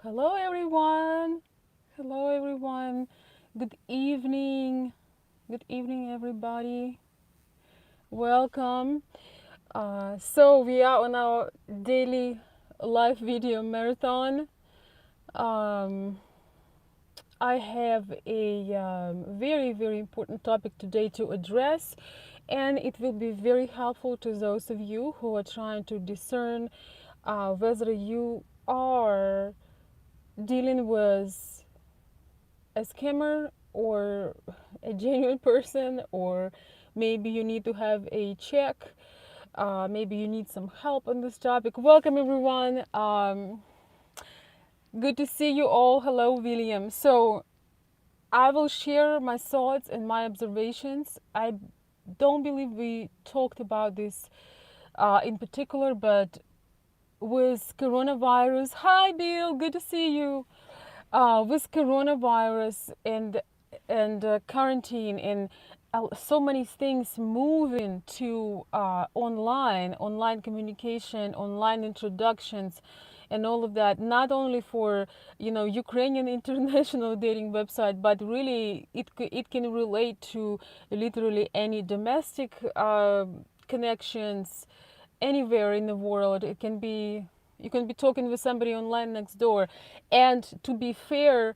Hello, everyone. Hello, everyone. Good evening. Good evening, everybody. Welcome. So, we are on our daily live video marathon. Um, I have a very, very important topic today to address, and it will be very helpful to those of you who are trying to discern whether you are dealing with a scammer or a genuine person, or maybe you need to have a check. Maybe you need some help on this topic. Welcome, everyone. Good to see you all. Hello, William. So, I will share my thoughts and my observations. I don't believe we talked about this in particular, but with coronavirus, hi, Bill. Good to see you. With coronavirus and quarantine and so many things moving to online communication, online introductions, and all of that. Not only for Ukrainian international dating website, but really it can relate to literally any domestic connections anywhere in the world. It can be you can be talking with somebody online next door. And to be fair,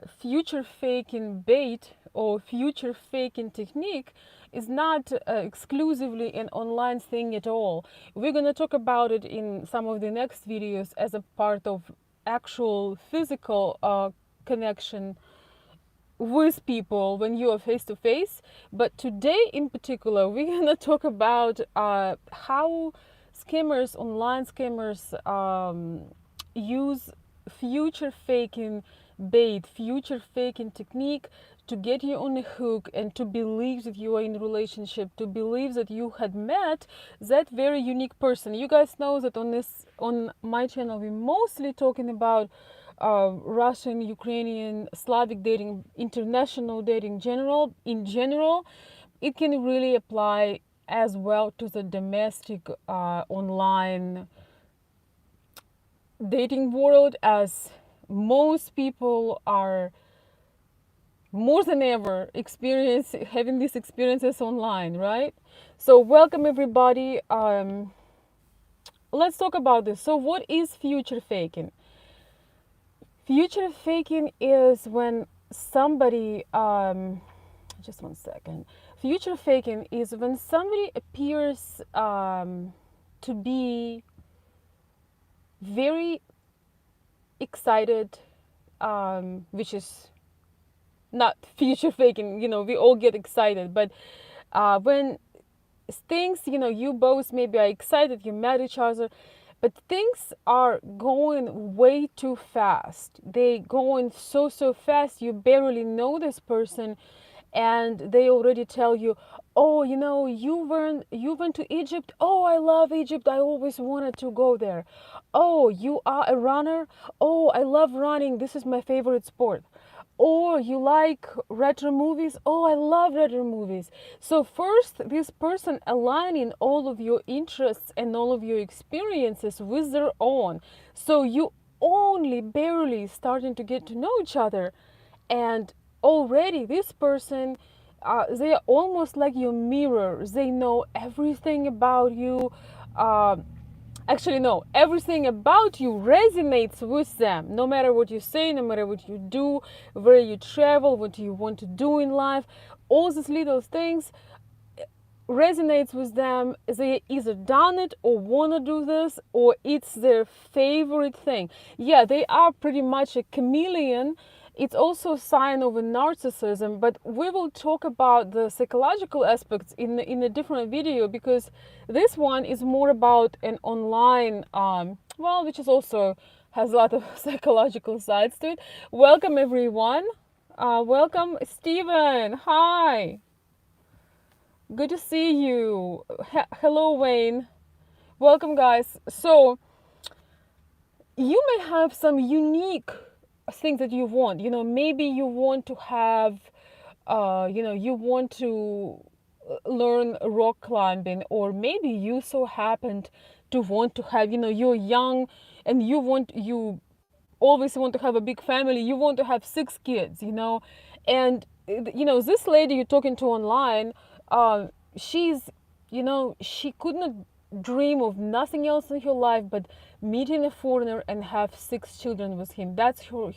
future faking bait or future faking technique is not exclusively an online thing at all. We're going to talk about it in some of the next videos as a part of actual physical connection with people when you are face to face. But today in particular, we're going to talk about how scammers, online scammers, use future faking bait, future faking technique to get you on the hook and to believe that you are in a relationship, to believe that you had met that very unique person. You guys know that on my channel we're mostly talking about Russian, Ukrainian, Slavic dating, international dating in general. It can really apply as well to the domestic online dating world, as most people are more than ever having these experiences online, right? So welcome, everybody. Let's talk about this. So what is future faking? Future faking is when somebody, just one second. Future faking is when somebody appears to be very excited, which is not future faking. We all get excited, but when things, you both maybe are excited, you met each other, but things are going way too fast. They going so fast, you barely know this person, and they already tell you, oh, you went to Egypt. Oh, I love Egypt, I always wanted to go there. Oh, you are a runner. Oh, I love running, this is my favorite sport. Or you like retro movies. Oh, I love retro movies. So first, this person aligning all of your interests and all of your experiences with their own. So you only barely starting to get to know each other, and already this person, they are almost like your mirror. They know everything about you. Uh, Actually, no, everything about you resonates with them. No matter what you say, no matter what you do, where you travel, what you want to do in life, all these little things resonates with them. They either done it or want to do this, or it's their favorite thing. Yeah, they are pretty much a chameleon. It's also a sign of a narcissism, but we will talk about the psychological aspects in a different video, because this one is more about an online, which is also has a lot of psychological sides to it. Welcome, everyone. Welcome, Stephen. Hi. Good to see you. Hello, Wayne. Welcome, guys. So, you may have some unique things that you want. Maybe you want to have, you want to learn rock climbing, or maybe you so happened to want to have, you're young and you always want to have a big family. You want to have 6 kids, you know. And this lady you're talking to online, she's, she could not dream of nothing else in her life but meeting a foreigner and have 6 children with him. That's her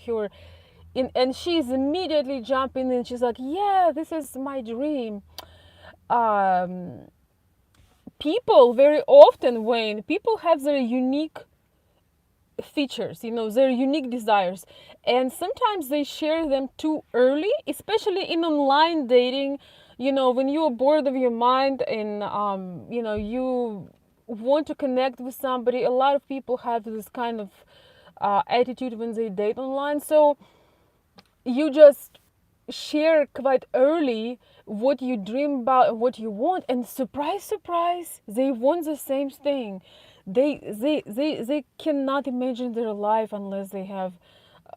and she's immediately jumping in. She's like, yeah, this is my dream. um People very often, when people have their unique features, their unique desires, and sometimes they share them too early, especially in online dating. When you are bored of your mind and you want to connect with somebody, a lot of people have this kind of attitude when they date online. So you just share quite early what you dream about and what you want, and surprise surprise, they want the same thing. They cannot imagine their life unless they have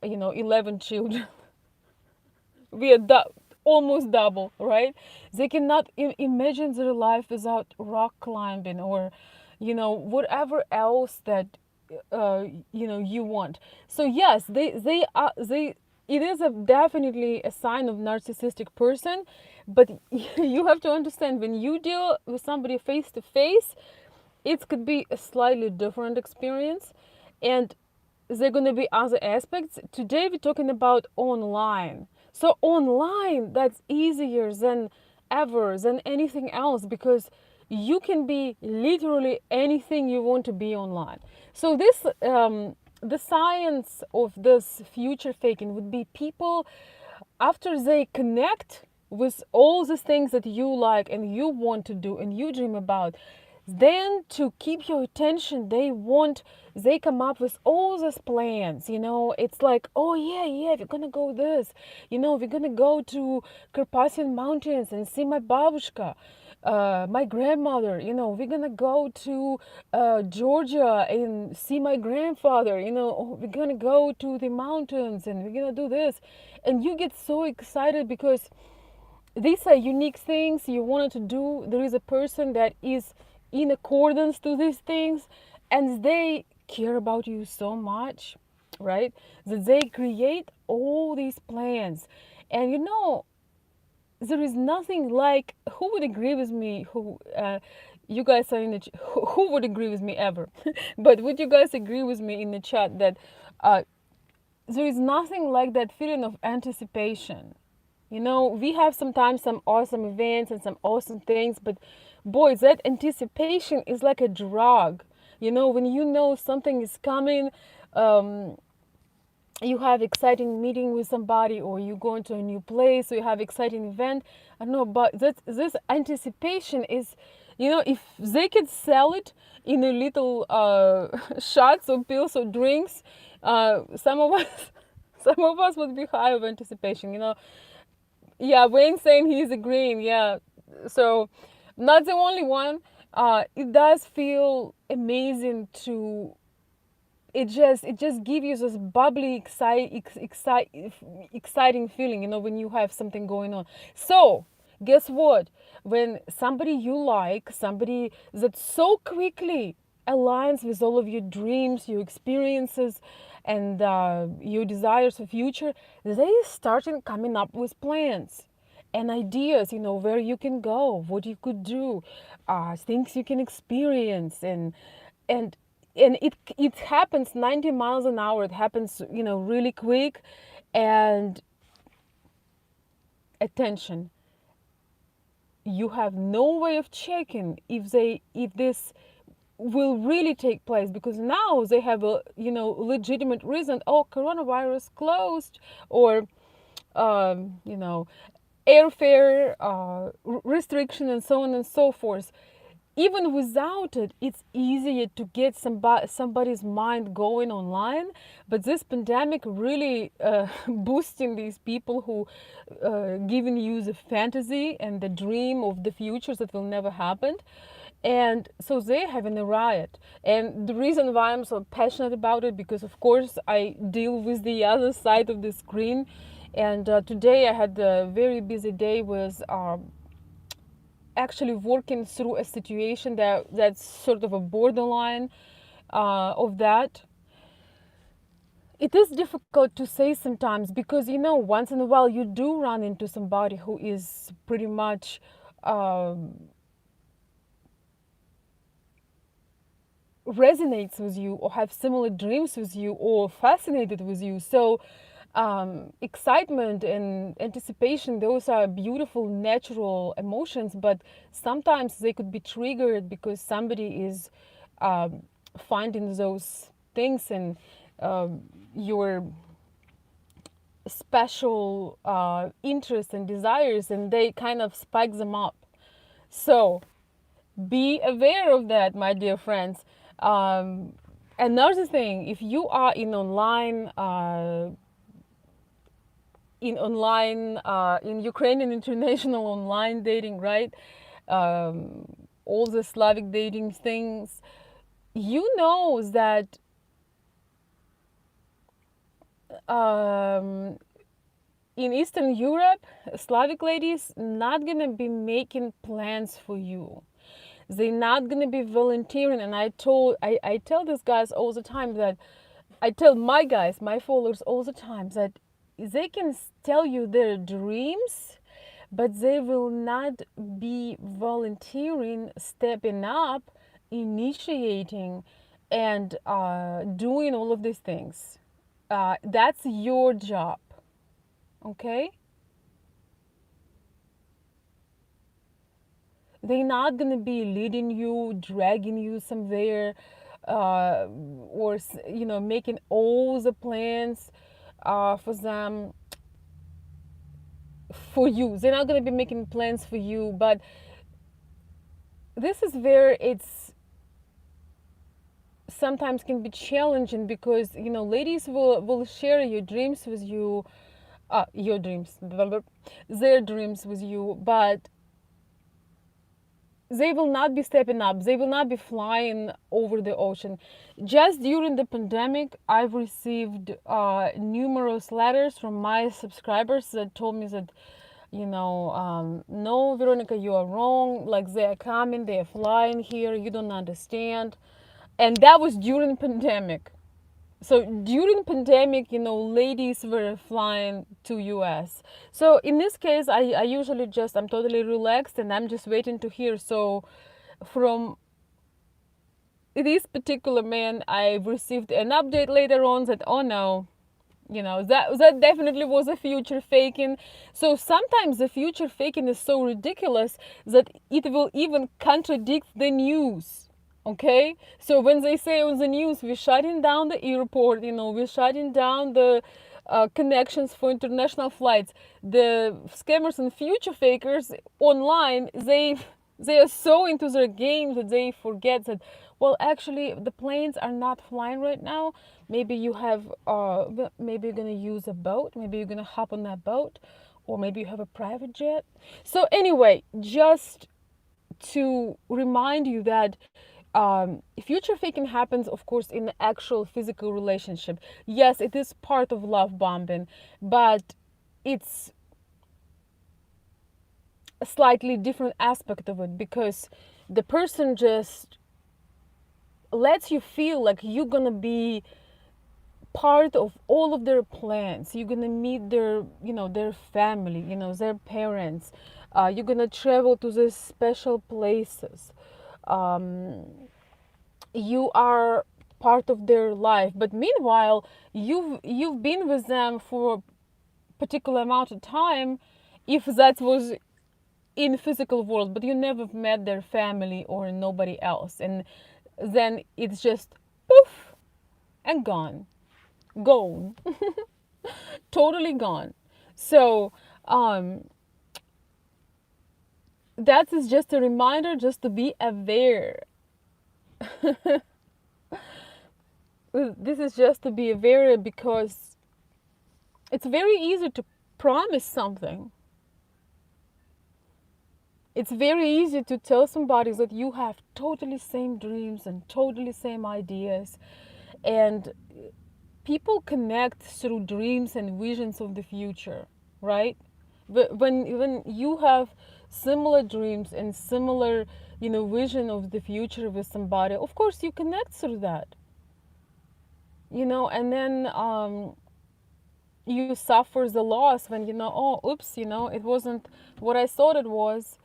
11 children. We are almost double, right? They cannot imagine their life without rock climbing or whatever else that you want. So yes, they are they it is definitely a sign of narcissistic person. But you have to understand, when you deal with somebody face to face, it could be a slightly different experience, and there are going to be other aspects. Today we're talking about online. So online, that's easier than ever, than anything else, because you can be literally anything you want to be online. So this the science of this future faking would be people, after they connect with all the things that you like and you want to do and you dream about, then to keep your attention, they come up with all these plans. It's like, oh yeah, we're gonna go this, we're gonna go to Carpathian Mountains and see my babushka, my grandmother. We're gonna go to Georgia and see my grandfather. We're gonna go to the mountains and we're gonna do this. And you get so excited because these are unique things you wanted to do. There is a person that is in accordance to these things, and they care about you so much, right, that they create all these plans. And there is nothing like, who would agree with me, who you guys are in the who would agree with me ever? But would you guys agree with me in the chat that there is nothing like that feeling of anticipation? We have sometimes some awesome events and some awesome things, but boys, that anticipation is like a drug. When you know something is coming, you have exciting meeting with somebody, or you go into a new place, or you have exciting event. I don't know, but this anticipation is, if they could sell it in a little shots or pills or drinks, some of us, some of us would be high of anticipation. Yeah, Wayne saying he's agreeing. Yeah, so not the only one. It does feel amazing to. It just gives you this bubbly, exciting feeling. When you have something going on. So guess what? When somebody you like, somebody that so quickly aligns with all of your dreams, your experiences, and your desires for future, they started coming up with plans and ideas, where you can go, what you could do, things you can experience, and it happens 90 miles an hour. It happens, really quick. And attention, you have no way of checking if this will really take place, because now they have a legitimate reason. Oh, coronavirus closed, or airfare restriction, and so on and so forth. Even without it, it's easier to get somebody's mind going online. But this pandemic really boosting these people who giving you the fantasy and the dream of the futures that will never happen. And so they're having a riot. And the reason why I'm so passionate about it, because of course I deal with the other side of the screen. And today I had a very busy day with actually working through a situation that's sort of a borderline of that. it is difficult to say sometimes because, once in a while you do run into somebody who is pretty much resonates with you or have similar dreams with you or fascinated with you. So excitement and anticipation, those are beautiful natural emotions, but sometimes they could be triggered because somebody is finding those things and your special interests and desires, and they kind of spike them up. So be aware of that, my dear friends. Another thing, if you are in Ukrainian international online dating, right? All the Slavic dating things, you know that in Eastern Europe, Slavic ladies not gonna be making plans for you. They're not gonna be volunteering. And I tell these guys all the time that I tell my guys, my followers all the time that they can tell you their dreams, but they will not be volunteering, stepping up, initiating, and doing all of these things. That's your job, okay? They're not gonna be leading you, dragging you somewhere, or making all the plans for them for you. They're not gonna be making plans for you, but this is where it's sometimes can be challenging because ladies will share your dreams with you, your dreams, their dreams with you, but they will not be stepping up. They will not be flying over the ocean. Just during the pandemic, I've received numerous letters from my subscribers that told me that, no, Veronica, you are wrong. Like, they are coming, they are flying here. You don't understand. And that was during pandemic. So during pandemic, ladies were flying to US. So in this case, I usually I'm totally relaxed and I'm just waiting to hear. So from this particular man, I received an update later on that, oh no, that definitely was a future faking. So sometimes the future faking is so ridiculous that it will even contradict the news. Okay, so when they say on the news we're shutting down the airport, we're shutting down the connections for international flights, the scammers and future fakers online, they are so into their game that they forget that, well, actually the planes are not flying right now. Maybe you have maybe you're gonna use a boat, maybe you're gonna hop on that boat, or maybe you have a private jet. So anyway, just to remind you that future faking happens, of course, in the actual physical relationship. Yes, it is part of love bombing, but it's a slightly different aspect of it because the person just lets you feel like you're gonna be part of all of their plans. You're gonna meet their family, their parents. You're gonna travel to these special places. Um, you are part of their life, but meanwhile you've been with them for a particular amount of time, if that was in physical world, but you never met their family or nobody else, and then it's just poof and gone totally gone. So that is just a reminder, just to be aware. This is just to be aware because it's very easy to promise something. It's very easy to tell somebody that you have totally same dreams and totally same ideas, and people connect through dreams and visions of the future, right? When you have similar dreams and similar vision of the future with somebody, of course you connect through that. and then you suffer the loss when oh, oops, it wasn't what I thought it was.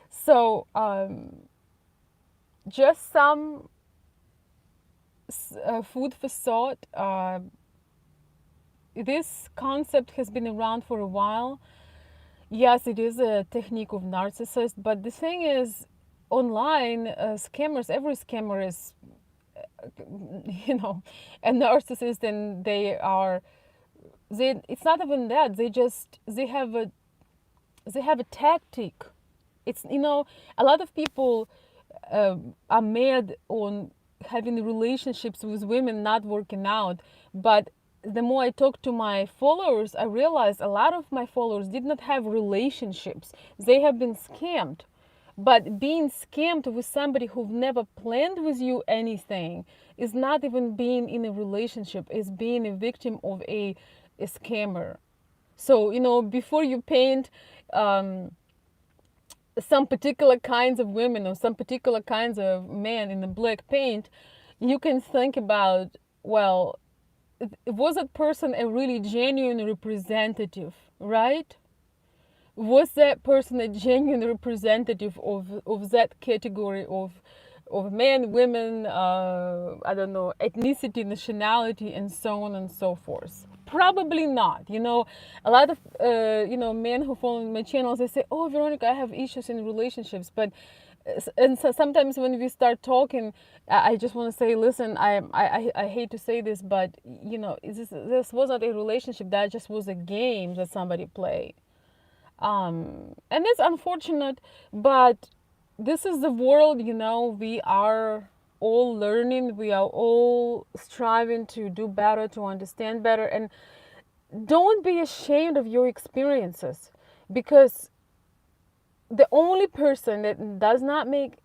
So just some food for thought. This concept has been around for a while. Yes, it is a technique of narcissist, but the thing is, online scammers, every scammer is, a narcissist, and it's not even that, they have a tactic. It's, a lot of people are mad on having relationships with women not working out, but the more I talk to my followers, I realize a lot of my followers did not have relationships. They have been scammed. But being scammed with somebody who never planned with you anything is not even being in a relationship, is being a victim of a scammer. So, before you paint some particular kinds of women or some particular kinds of men in the black paint, you can think about, well, was that person a really genuine representative, right? Was that person a genuine representative of that category of men, women, I don't know, ethnicity, nationality, and so on and so forth? Probably not. A lot of men who follow my channels, they say, "Oh, Veronica, I have issues in relationships," but and so sometimes when we start talking, I just want to say, listen, I hate to say this, but this wasn't a relationship. That just was a game that somebody played. And it's unfortunate, but this is the world. We are all learning, we are all striving to do better, to understand better, and don't be ashamed of your experiences, because the only person that does not make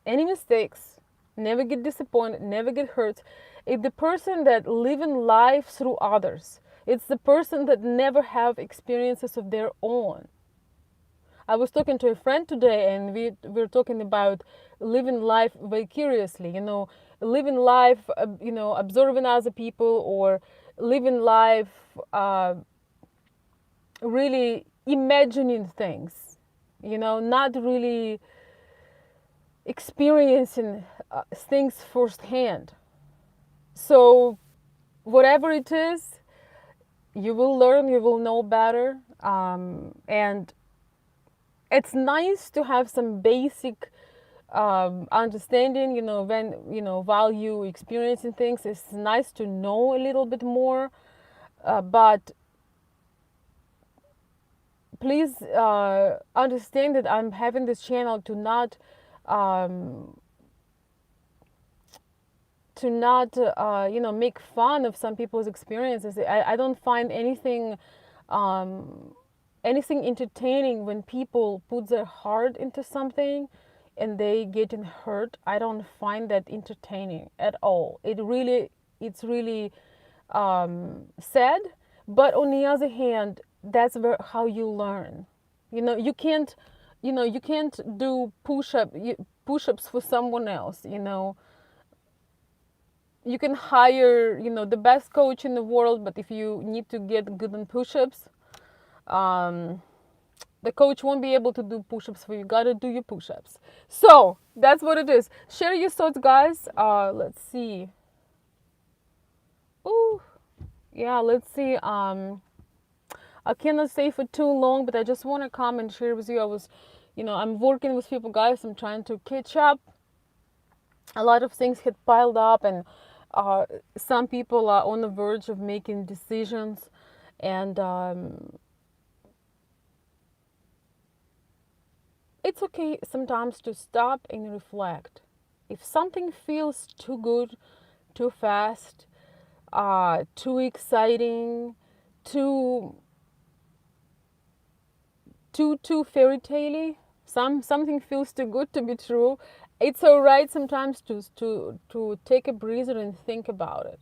any mistakes, never get disappointed, never get hurt, is the person that living life through others. It's the person that never have experiences of their own. I was talking to a friend today, and we were talking about living life vicariously, living life, observing other people, or living life really imagining things, not really experiencing things firsthand. So, whatever it is, you will learn, you will know better, and it's nice to have some basic understanding, when, while you experiencing things, it's nice to know a little bit more, but please understand that I'm having this channel to not make fun of some people's experiences. I don't find anything entertaining when people put their heart into something and they getting hurt. I don't find that entertaining at all. It's really sad. But on the other hand, that's how you learn. You can't do push-ups for someone else. You can hire the best coach in the world, but if you need to get good in push-ups, the coach won't be able to do push-ups for you. You gotta do your push-ups. So that's what it is. Share your thoughts, guys. Let's see. Ooh, yeah. Let's see. I cannot stay for too long, but I just want to come and share with you. I'm working with people, guys. I'm trying to catch up. A lot of things had piled up, and some people are on the verge of making decisions, and it's okay sometimes to stop and reflect. If something feels too good, too fast, too exciting, too fairy tale-y, something feels too good to be true, it's all right sometimes to take a breather and think about it.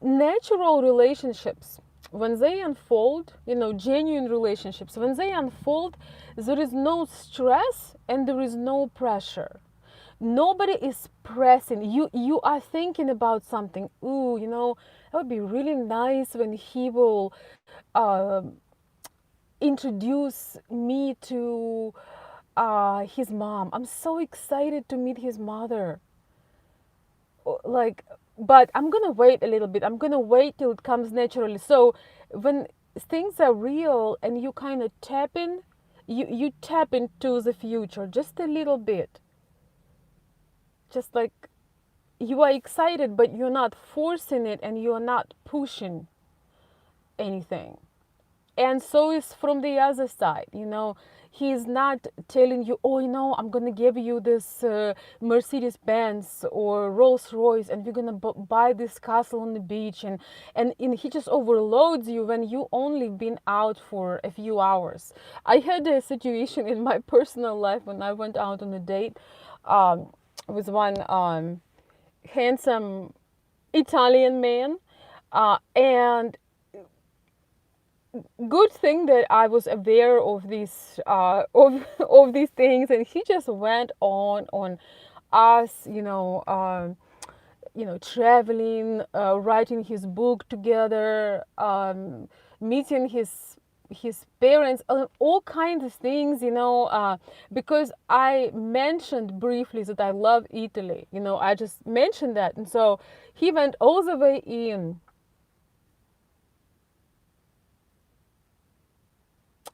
Natural relationships, when they unfold, genuine relationships, when they unfold, there is no stress and there is no pressure. Nobody is pressing you. You are thinking about something. Ooh, that would be really nice when he will introduce me to his mom. I'm so excited to meet his mother. Like, but I'm gonna wait a little bit. I'm gonna wait till it comes naturally. So when things are real and you kind of you tap into the future just a little bit. Just like you are excited, but you're not forcing it and you're not pushing anything. And so is from the other side. He's not telling you, oh, I'm gonna give you this Mercedes Benz or Rolls Royce, and you're gonna buy this castle on the beach, and he just overloads you when you only been out for a few hours. I had a situation in my personal life when I went out on a date um, with one handsome Italian man, and good thing that I was aware of these of these things, and he just went on us, traveling, writing his book together, meeting his parents, all kinds of things, because I mentioned briefly that I love Italy. I just mentioned that, and so he went all the way in.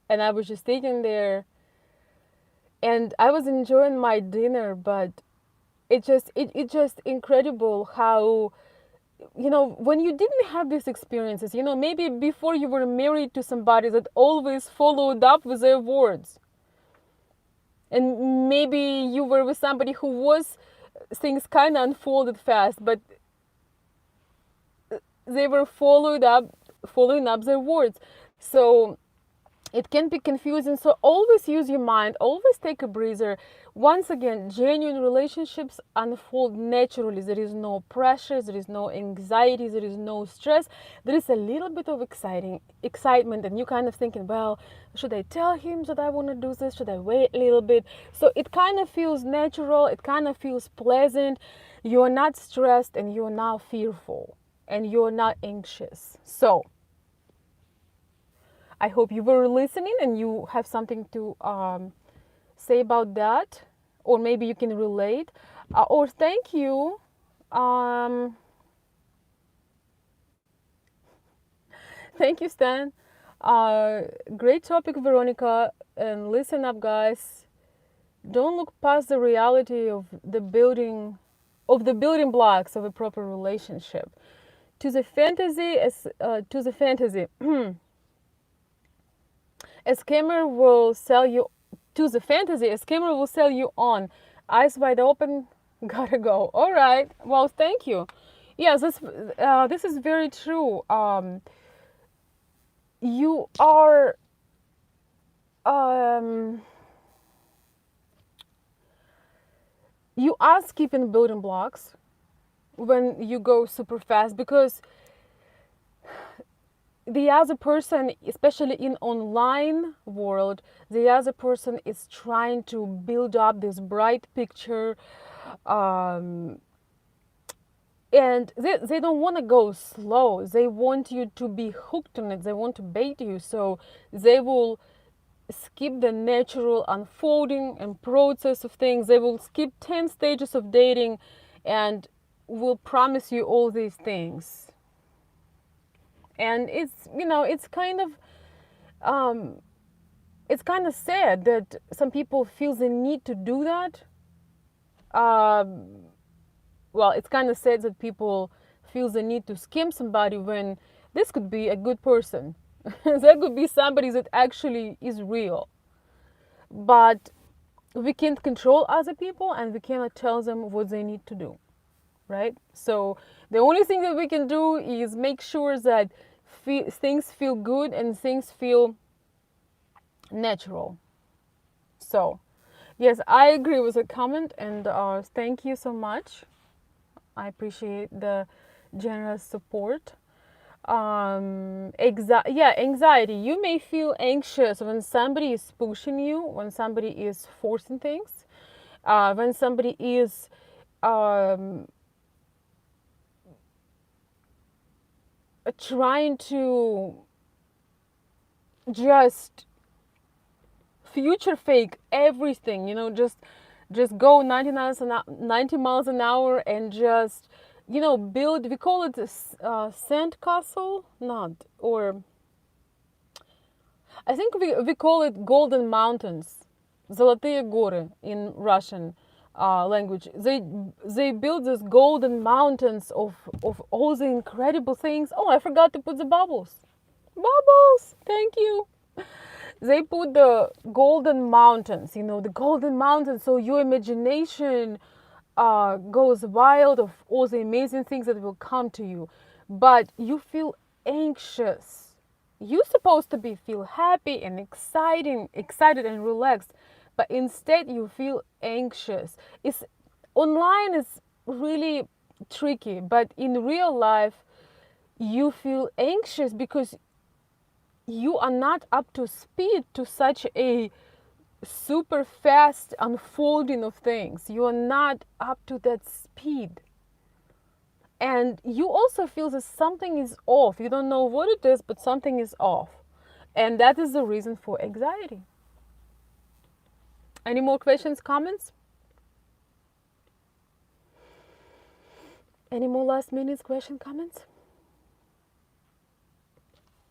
And I was just sitting there and I was enjoying my dinner, but it just incredible how, when you didn't have these experiences, maybe before you were married to somebody that always followed up with their words, and maybe you were with somebody who was, things kind of unfolded fast, but they were following up their words. So it can be confusing. So always use your mind, always take a breather. Once again, genuine relationships unfold naturally. There is no pressure, there is no anxiety, there is no stress. There is a little bit of excitement, and you kind of thinking, well, should I tell him that I want to do this? Should I wait a little bit? So it kind of feels natural, it kind of feels pleasant. You're not stressed and you're not fearful and you're not anxious. So I hope you were listening and you have something to say about that, or maybe you can relate. Or thank you. Um, Thank you, Stan. Great topic, Veronica. And listen up, guys. Don't look past the reality of the building blocks of a proper relationship. To the fantasy, a scammer will sell you to the fantasy. A scammer will sell you on. Eyes wide open, gotta go. All right. Well, thank you. Yes, this is very true. You are um, you are skipping building blocks when you go super fast, because the other person, especially in online world, the other person is trying to build up this bright picture, um, and they don't want to go slow. They want you to be hooked on it. They want to bait you, so they will skip the natural unfolding and process of things. They will skip 10 stages of dating and will promise you all these things. And um, it's kind of sad that some people feel the need to do that. Um, well, it's kind of sad that people feel the need to scam somebody when this could be a good person. That could be somebody that actually is real. But we can't control other people and we cannot tell them what they need to do, right? So the only thing that we can do is make sure that things feel good and things feel natural. So yes, I agree with the comment, and thank you so much. I appreciate the generous support. Anxiety. You may feel anxious when somebody is pushing you, when somebody is forcing things. when somebody is um, trying to just future fake everything, just go 90 miles an hour and just build, we call it sand castle, not, or I think we call it golden mountains, Золотые горы in Russian language. They build these golden mountains of all the incredible things. Oh, I forgot to put the bubbles. Bubbles, thank you. They put the golden mountains, the golden mountains, so your imagination goes wild of all the amazing things that will come to you. But you feel anxious. You're supposed to be feel happy and excited and relaxed, but instead you feel anxious. It's online is really tricky, but in real life you feel anxious because you are not up to speed to such a super fast unfolding of things. You are not up to that speed. And you also feel that something is off. You don't know what it is, but something is off. And that is the reason for anxiety. Any more questions, comments? Any more last minute question, comments?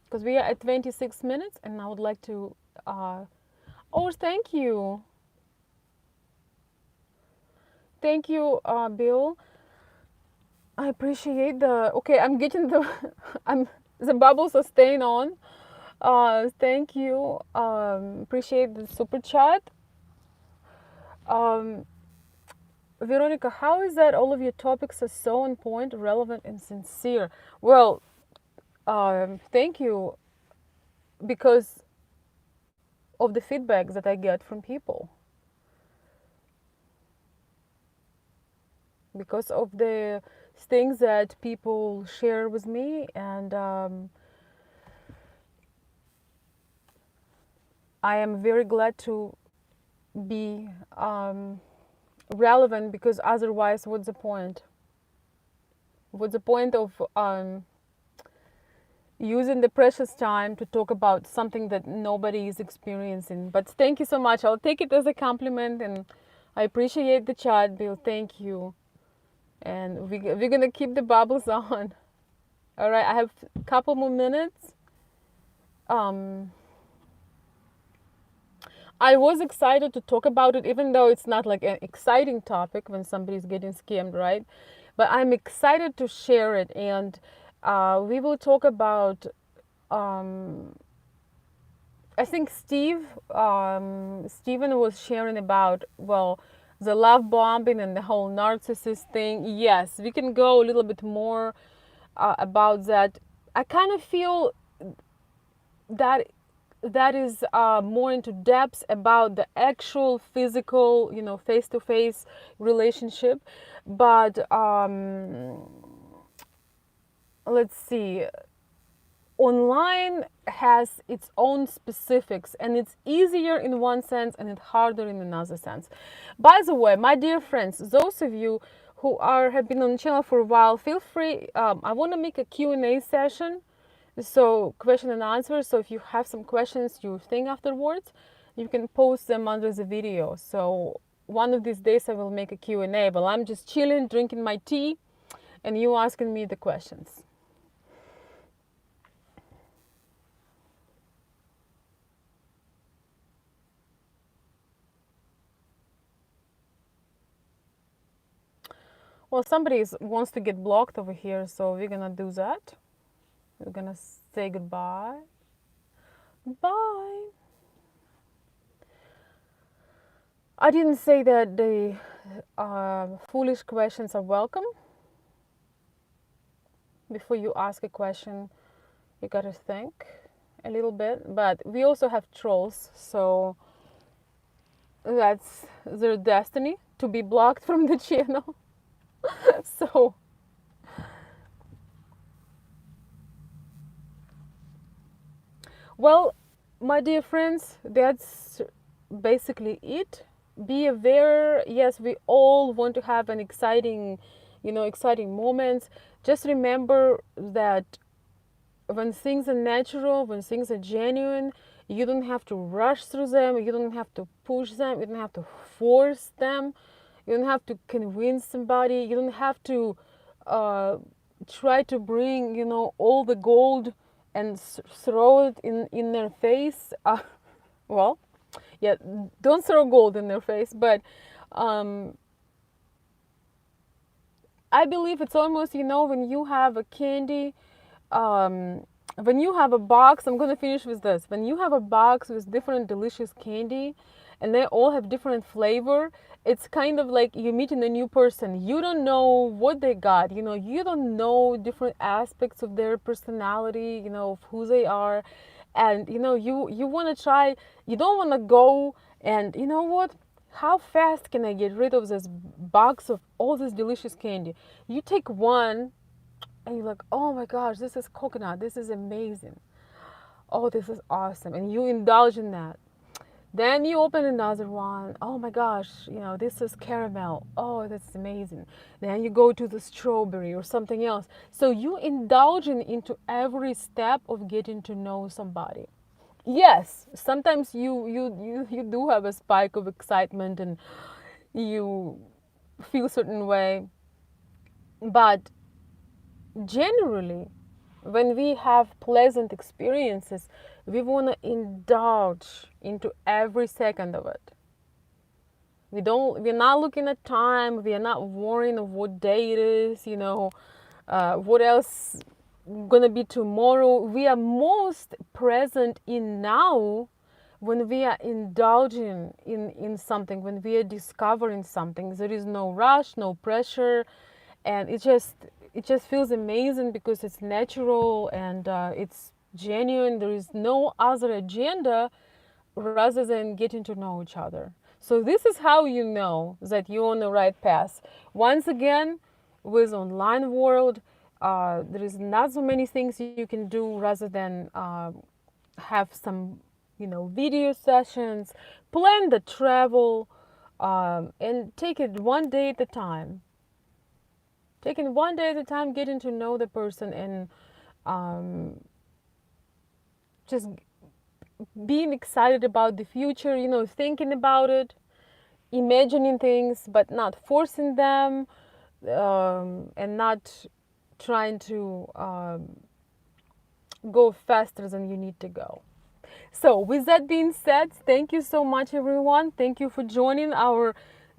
Because we are at 26 minutes and I would like to oh, thank you. Thank you, Bill. I appreciate the. Okay, I'm getting the. The bubbles are staying on. Thank you. Appreciate the super chat. Veronica, how is that all of your topics are so on point, relevant, and sincere? Well, thank you, because of the feedback that I get from people. Because of the things that people share with me, and I am very glad to be relevant, because otherwise what's the point? What's the point of using the precious time to talk about something that nobody is experiencing? But thank you so much. I'll take it as a compliment, and I appreciate the chat, Bill. Thank you. And we're gonna keep the bubbles on. All right, I have a couple more minutes. I was excited to talk about it, even though it's not like an exciting topic when somebody's getting scammed, right? But I'm excited to share it, and we will talk about. I think Stephen was sharing about, well, the love bombing and the whole narcissist thing. Yes, we can go a little bit more about that. I kind of feel that that is more into depth about the actual physical, face-to-face relationship. But let's see. Online has its own specifics, and it's easier in one sense and it's harder in another sense. By the way, my dear friends, those of you who have been on the channel for a while, feel free. I want to make a Q&A session, so question and answer. So if you have some questions you think afterwards, you can post them under the video. So one of these days I will make a Q&A, but I'm just chilling, drinking my tea, and you asking me the questions. Well, somebody wants to get blocked over here, so we're gonna do that. We're gonna say goodbye. Bye. I didn't say that the foolish questions are welcome. Before you ask a question, you gotta think a little bit. But we also have trolls, so that's their destiny to be blocked from the channel. So, well, my dear friends, that's basically it. be aware. Yes, we all want to have an exciting, exciting moments. Just remember that when things are natural, when things are genuine, you don't have to rush through them, you don't have to push them, you don't have to force them, you don't have to convince somebody, you don't have to uh, try to bring, all the gold and throw it in their face. Well, yeah, don't throw gold in their face, but um, I believe it's almost, when you have a candy, um, when you have a box, I'm going to finish with this. When you have a box with different delicious candy and they all have different flavor, it's kind of like you're meeting a new person. You don't know what they got, you don't know different aspects of their personality, of who they are. And, you want to try, you don't want to go and, you know what? How fast can I get rid of this box of all this delicious candy? You take one and you're like, oh my gosh, this is coconut, this is amazing, oh, this is awesome, and you indulge in that. Then you open another one, oh my gosh, this is caramel, oh, that's amazing. Then you go to the strawberry or something else. So you indulge into every step of getting to know somebody. Yes, sometimes you do have a spike of excitement and you feel a certain way, but generally, when we have pleasant experiences, we want to indulge into every second of it. We're not looking at time, we are not worrying of what day it is, what else gonna be tomorrow. We are most present in now when we are indulging in something, when we are discovering something. There is no rush, no pressure, and it just feels amazing because it's natural and it's genuine. There is no other agenda rather than getting to know each other. So this is how you know that you're on the right path. Once again, with online world, there is not so many things you can do rather than have some, video sessions, plan the travel, and take it one day at a time. Taking one day at a time, getting to know the person, and um, just being excited about the future, thinking about it, imagining things, but not forcing them, and not trying to go faster than you need to go. So, with that being said, thank you so much, everyone. Thank you for joining our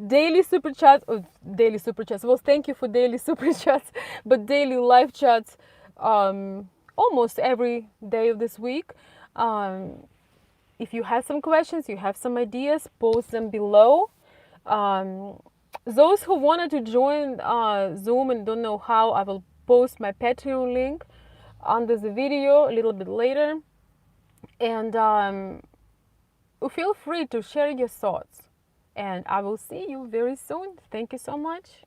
daily super chat, or daily super chats. Well, thank you for daily super chats, but daily live chats almost every day of this week. Um, if you have some questions, you have some ideas, post them below. Um, those who wanted to join Zoom and don't know how, I will post my Patreon link under the video a little bit later. And feel free to share your thoughts. And I will see you very soon. Thank you so much.